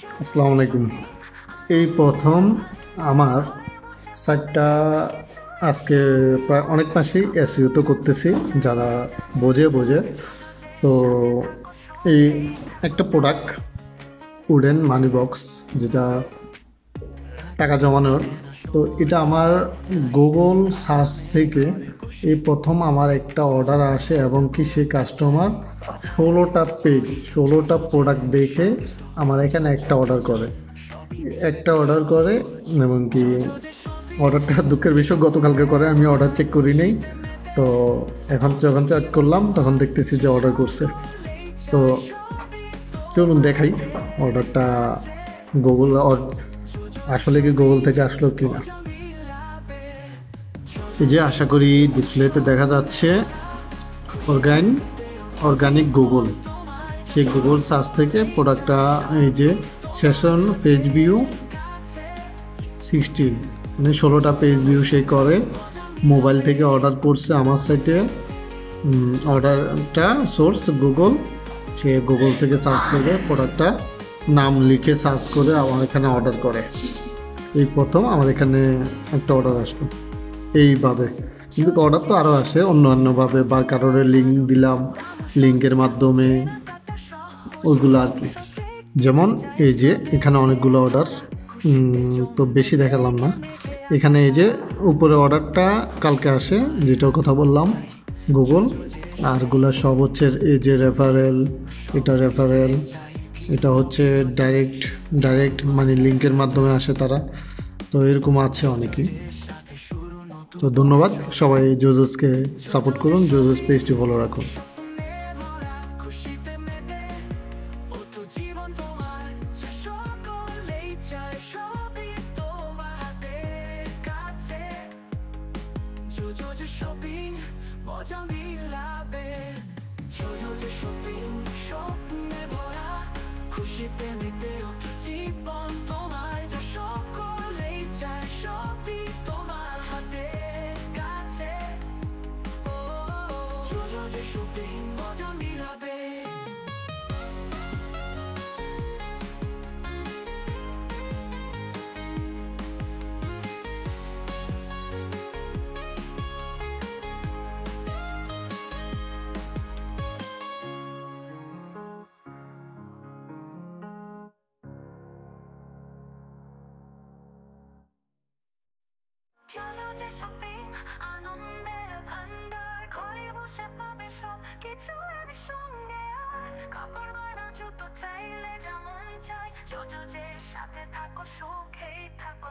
আসসালামু আলাইকুম। এই প্রথম আমার সাইটটা আজকে প্রায় অনেক মাসেই এসইও তো করতেছি, যারা বোঝে বোঝে। তো এই একটা প্রোডাক্ট উডেন মানি বক্স, যেটা টাকা জমানোর। তো এটা আমার গুগল সার্চ থেকে এই প্রথম আমার একটা অর্ডার আসে, এবং কি সেই কাস্টমার 16টা প্রোডাক্ট দেখে আমার এখানে একটা অর্ডার করে এবং কি অর্ডারটা দুঃখের বিষয় গতকালকে করে, আমি অর্ডার চেক করি নাই। তো এখন যখন চেক করলাম তখন দেখতেছি যে অর্ডার করছে। তো চলুন দেখাই অর্ডারটা গুগল আসলে কি গুগল থেকে আসলো কি না। এই যে আশা করি ডিসপ্লেতে দেখা যাচ্ছে অর্গানিক গুগল। সেই গুগল সার্চ থেকে প্রোডাক্টটা, এই যে সেশন পেজ ভিউ 16, মানে 16টা পেজ ভিউ সে করে। মোবাইল থেকে অর্ডার করছে আমার সাইটে। অর্ডারটা সোর্স গুগল, সে গুগল থেকে সার্চ করে প্রোডাক্টটা নাম লিখে সার্চ করে আমার এখানে অর্ডার করে। এই প্রথম আমার এখানে একটা অর্ডার আসলো এইভাবে। কিন্তু অর্ডার তো আরও আসে অন্যান্যভাবে, বা কারোর লিঙ্ক দিলাম, লিঙ্কের মাধ্যমে, ওইগুলো আর কি। যেমন এই যে এখানে অনেকগুলো অর্ডার, তো বেশি দেখালাম না। এখানে এই যে উপরে অর্ডারটা কালকে আসে, যেটার কথা বললাম গুগল। আরগুলো সব হচ্ছে এই যে রেফারেল, এটা হচ্ছে ডাইরেক্ট মানে লিঙ্কের মাধ্যমে আসে তারা। তো এরকম আছে অনেকেই। তো ধন্যবাদ সবাই, জোজোসকে সাপোর্ট করুন, জোজোস পেজটি ফলো রাখুন। 조조조 쇼핑 মজা মিলাবে 조조조 쇼핑 শপনেবরা খুশিতে মেতেও জীবন তোমার যা সকলেই চায় সবই তোমার হাতে কাছে 조조조 쇼핑 মজা মিলাবে 조조조 쇼핑 আনন্দের ভান্ডার ঘরে বসে পাবে সব কিছু এর সঙ্গে আর কাপড় গয়না জুতো চাইলে যেমন চাই জোজোজের সাথে থাকো সুখেই থাকো।